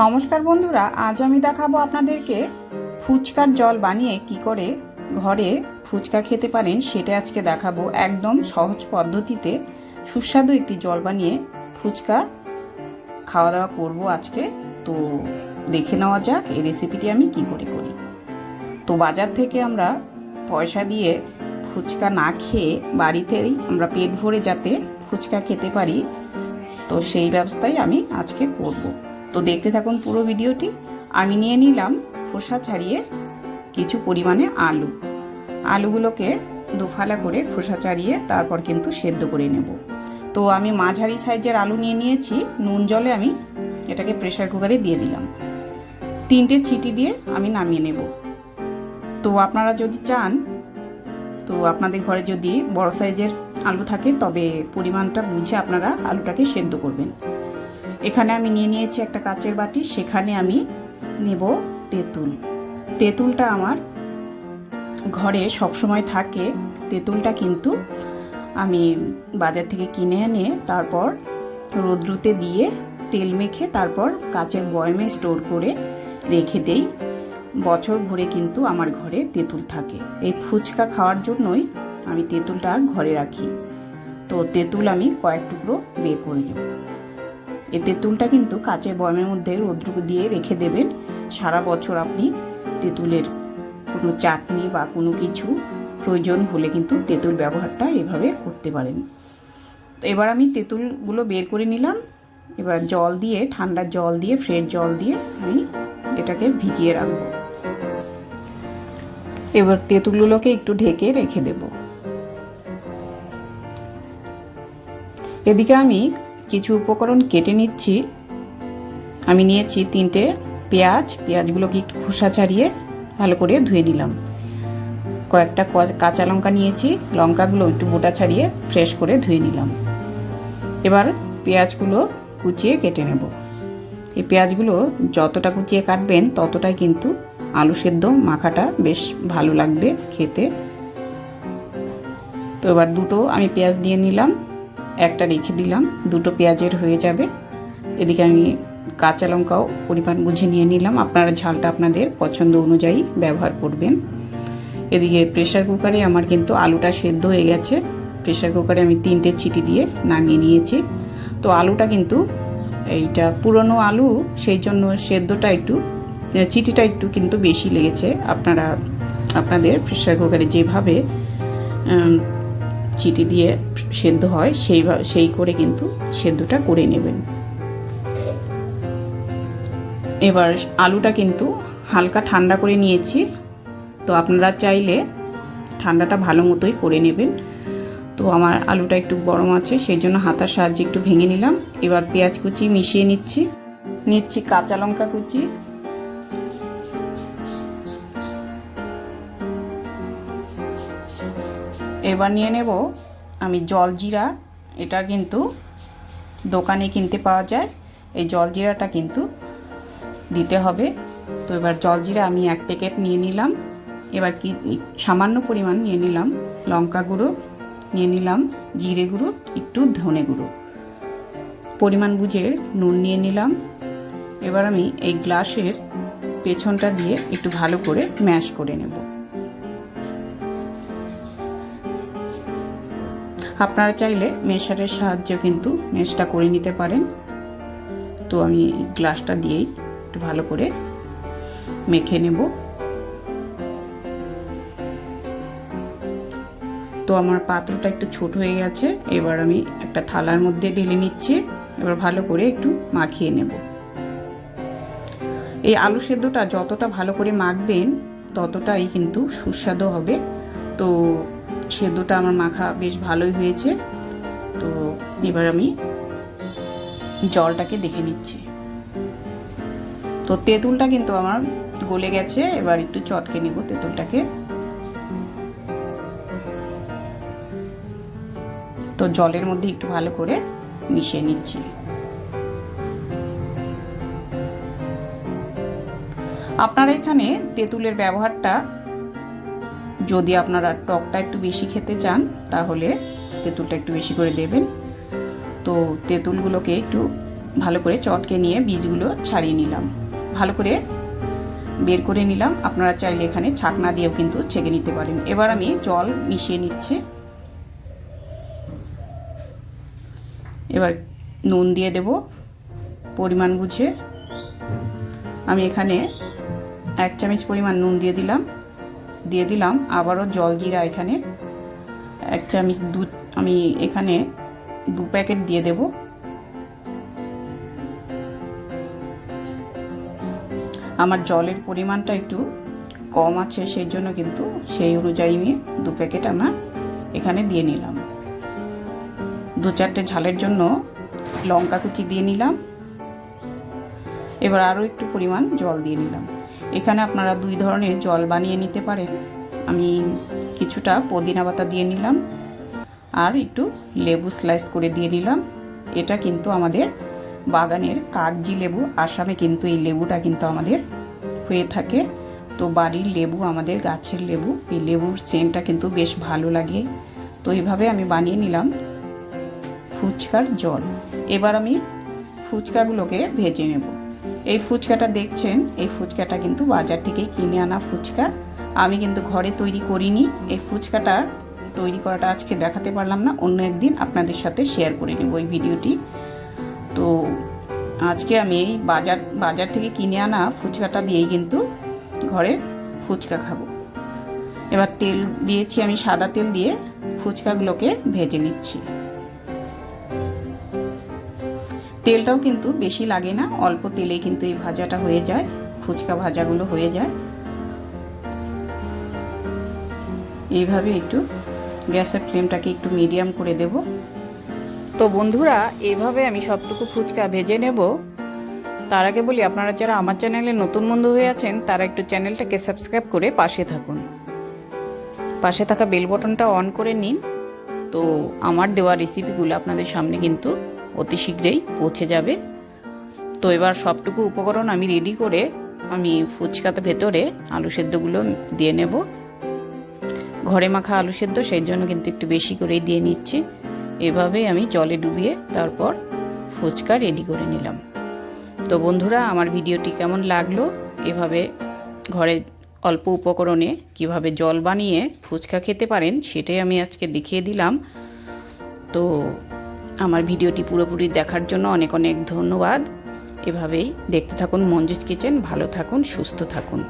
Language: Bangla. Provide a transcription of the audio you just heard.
নমস্কার বন্ধুরা, আজ আমি দেখাবো আপনাদেরকে ফুচকার জল বানিয়ে কি করে ঘরে ফুচকা খেতে পারেন সেটা আজকে দেখাবো। একদম সহজ পদ্ধতিতে সুস্বাদু একটি জল বানিয়ে ফুচকা খাওয়া দাওয়া করবো আজকে। তো দেখে নেওয়া যাক এই রেসিপিটি আমি কি করে করি। তো বাজার থেকে আমরা পয়সা দিয়ে ফুচকা না খেয়ে বাড়িতেই আমরা পেট ভরে যাতে ফুচকা খেতে পারি, তো সেই ব্যবস্থাই আমি আজকে করব। তো দেখতে থাকুন পুরো ভিডিওটি। আমি নিয়ে নিলাম খোসা ছাড়িয়ে কিছু পরিমাণে আলুগুলোকে দুফালা করে খোসা ছাড়িয়ে তারপর কিন্তু সেদ্ধ করে নেব। তো আমি মাঝারি সাইজের আলু নিয়ে নিয়েছি। নুন জলে আমি এটাকে প্রেসার কুকারে দিয়ে দিলাম। 3টে সিটি দিয়ে আমি নামিয়ে নেব। তো আপনারা যদি চান, তো আপনাদের ঘরে যদি বড় সাইজের আলু থাকে তবে পরিমাণটা বুঝে আপনারা আলুটাকে সেদ্ধ করবেন। এখানে আমি নিয়ে নিয়েছি একটা কাচের বাটি, সেখানে আমি নেব তেঁতুলটা আমার ঘরে সবসময় থাকে। তেঁতুলটা কিন্তু আমি বাজার থেকে কিনে এনে তারপর রোদ্রুতে দিয়ে তেল মেখে তারপর কাচের বয়ামে স্টোর করে রেখে দেই। বছর ভরে কিন্তু আমার ঘরে তেঁতুল থাকে। এই ফুচকা খাওয়ার জন্যই আমি তেঁতুলটা ঘরে রাখি। তো তেঁতুল আমি কয়েক টুকরো বের করে নেব। এই তেঁতুলটা কিন্তু কাচের বয়ামের মধ্যে রৌদ্র দিয়ে রেখে দেবেন। সারা বছর আপনি তেঁতুলের কোনো চাটনি বা কোনো কিছু প্রয়োজন হলে কিন্তু তেঁতুল ব্যবহারটা এভাবে করতে পারেন। তো এবার আমি তেঁতুলগুলো বের করে নিলাম। এবার জল দিয়ে, ঠান্ডা জল দিয়ে, ফ্রেশ জল দিয়ে আমি এটাকে ভিজিয়ে রাখবো। এবার তেঁতুলগুলোকে একটু ঢেকে রেখে দেব। এদিকে আমি কিছু উপকরণ কেটে নিচ্ছি। আমি নিয়েছি 3টে পেঁয়াজগুলোকে একটু খোসা ছাড়িয়ে ভালো করে ধুয়ে নিলাম। কয়েকটা কাঁচা লঙ্কা নিয়েছি, লঙ্কাগুলো একটু বোটা ছাড়িয়ে ফ্রেশ করে ধুয়ে নিলাম। এবার পেঁয়াজগুলো কুচিয়ে কেটে নেব। এই পেঁয়াজগুলো যতটা কুচিয়ে কাটবেন ততটাই কিন্তু আলু সেদ্ধ মাখাটা বেশ ভালো লাগবে খেতে। তো এবার 2টো আমি পেঁয়াজ দিয়ে নিলাম, একটা রেখে দিলাম, 2টো পেঁয়াজের হয়ে যাবে। এদিকে আমি কাঁচা লঙ্কাও পরিমাণ বুঝে নিয়ে নিলাম। আপনারা ঝালটা আপনাদের পছন্দ অনুযায়ী ব্যবহার করবেন। এদিকে প্রেসার কুকারে আমার কিন্তু আলুটা সেদ্ধ হয়ে গেছে। প্রেসার কুকারে আমি 3টে সিটি দিয়ে নামিয়ে নিয়েছি। তো আলুটা কিন্তু এইটা পুরনো আলু, সেই জন্য সেদ্ধটা একটু চিটিটা একটু কিন্তু বেশি লেগেছে। আপনারা আপনাদের প্রেসার কুকারে যেভাবে চিটি দিয়ে সেদ্ধ হয় সেই করে কিন্তু সেদ্ধটা করে নেবেন। এবার আলুটা কিন্তু হালকা ঠান্ডা করে নিয়েছি। তো আপনারা চাইলে ঠান্ডাটা ভালো মতোই করে নেবেন। তো আমার আলুটা একটু গরম আছে, সেই জন্য হাতার সাহায্যে একটু ভেঙে নিলাম। এবার পেঁয়াজ কুচি মিশিয়ে নিচ্ছি কাঁচা লঙ্কা কুচি, এবার নিয়ে নেব আমি জলজিরা। এটা কিন্তু দোকানে কিনতে পাওয়া যায়। এই জলজিরাটা কিন্তু দিতে হবে। তো এবার জলজিরা আমি 1 প্যাকেট নিয়ে নিলাম। এবার কি সামান্য পরিমাণ নিয়ে নিলাম লঙ্কা গুঁড়ো, নিয়ে নিলাম জিরে গুঁড়ো, একটু ধনে গুঁড়ো, পরিমাণ বুঝে নুন নিয়ে নিলাম। এবার আমি এই গ্লাসের পেছনটা দিয়ে একটু ভালো করে ম্যাশ করে নেব। আপনারা চাইলে মেশারের সাহায্যে কিন্তু ম্যাশটা করে নিতে পারেন। তো আমি গ্লাসটা দিয়েই একটু ভালো করে মেখে নেব। তো আমার পাত্রটা একটু ছোট হয়ে গেছে। এবার আমি একটা থালার মধ্যে ঢেলে নিচ্ছি। এবার ভালো করে একটু মাখিয়ে নেব। এই আলু সেদ্ধটা যতটা ভালো করে মাখবেন ততটাই কিন্তু সুস্বাদু হবে। তো সেদ্ধটা আমার মাখা বেশ ভালোই হয়েছে। তো এবার আমি জলটাকে দেখে নিচ্ছি। তো তেঁতুলটা কিন্তু আমার গলে গেছে। এবার একটু চটকে নেব তেঁতুলটাকে। তো জলের মধ্যে একটু ভালো করে মিশিয়ে নিচ্ছি। আপনারা এখানে তেঁতুলের ব্যবহারটা, যদি আপনারা টকটা একটু বেশি খেতে চান তাহলে তেঁতুলটা একটু বেশি করে দেবেন। তো তেঁতুলগুলোকে একটু ভালো করে চটকে নিয়ে বীজগুলো ছাড়িয়ে নিলাম, ভালো করে বের করে নিলাম। আপনারা চাইলে এখানে ছাকনা দিয়েও কিন্তু ছেঁকে নিতে পারেন। এবার আমি জল মিশিয়ে নিচ্ছি। এবার নুন দিয়ে দেব পরিমাণ বুঝে। আমি এখানে 1 চামচ পরিমাণ নুন দিয়ে দিলাম। আবারও জল জিরা এখানে 1 চামচ, দুধ আমি এখানে 2 প্যাকেট দিয়ে দেব। আমার জলের পরিমাণটা একটু কম আছে, সেই জন্য কিন্তু সেই অনুযায়ী আমি 2 প্যাকেট আমরা এখানে দিয়ে নিলাম। 2-4টে ঝালের জন্য লঙ্কা কুচি দিয়ে নিলাম। এবার আরও একটু পরিমাণ জল দিয়ে নিলাম। এখানে আপনারা 2 ধরনের জল বানিয়ে নিতে পারেন। আমি কিছুটা পুদিনা পাতা দিয়ে নিলাম আর একটু লেবু স্লাইস করে দিয়ে নিলাম। এটা কিন্তু আমাদের বাগানের কাগজি লেবু, আসামে কিন্তু এই লেবুটা কিন্তু আমাদের হয়ে থাকে। তো বাড়ির লেবু, আমাদের গাছের লেবু, এই লেবুর সেন্টটা কিন্তু বেশ ভালো লাগে। তো এইভাবে আমি বানিয়ে নিলাম ফুচকার জল। এবার আমি ফুচকাগুলোকে ভেজে নেব। এই ফুচকাটা দেখছেন, এই ফুচকাটা কিন্তু বাজার থেকে কিনে আনা ফুচকা। আমি কিন্তু ঘরে তৈরি করিনি। এই ফুচকাটা তৈরি করাটা আজকে দেখাতে পারলাম না, অন্য একদিন আপনাদের সাথে শেয়ার করে নেব এই ভিডিওটি। তো আজকে আমি এই বাজার থেকে কিনে আনা ফুচকাটা দিয়েই কিন্তু ঘরে ফুচকা খাবো। এবার তেল দিয়েছি, আমি সাদা তেল দিয়ে ফুচকাগুলোকে ভেজে নিচ্ছি। তেলটাও কিন্তু বেশি লাগে না, অল্প তেলেই কিন্তু এই ভাজাটা হয়ে যায়, ফুচকা ভাজাগুলো হয়ে যায়। এইভাবে একটু গ্যাসের ফ্লেমটাকে একটু মিডিয়াম করে দেব। তো বন্ধুরা, এইভাবে আমি সবটুকু ফুচকা ভেজে নেব। তার আগে বলি, আপনারা যারা আমার চ্যানেলে নতুন বন্ধু হয়ে আছেন তারা একটু চ্যানেলটাকে সাবস্ক্রাইব করে পাশে থাকুন, পাশে থাকা বেল বটনটা অন করে নিন। তো আমার দেওয়া রেসিপিগুলো আপনাদের সামনে কিন্তু অতি শীঘ্রই পৌঁছে যাবে। তো এবার সবটুকু উপকরণ আমি রেডি করে আমি ফুচকাতে ভেতরে আলু সেদ্ধগুলো দিয়ে নেব। ঘরে মাখা আলু সেদ্ধ, সেই জন্য কিন্তু একটু বেশি করেই দিয়ে নিচ্ছি। এভাবেই আমি জলে ডুবিয়ে তারপর ফুচকা রেডি করে নিলাম। তো বন্ধুরা, আমার ভিডিওটি কেমন লাগলো, এভাবে ঘরে অল্প উপকরণে কিভাবে জল বানিয়ে ফুচকা খেতে পারেন সেটাই আমি আজকে দেখিয়ে দিলাম। তো আমার ভিডিওটি পুরোপুরি দেখার জন্য অনেক অনেক ধন্যবাদ। এভাবেই দেখতে থাকুন মঞ্জুস কিচেন। ভালো থাকুন, সুস্থ থাকুন।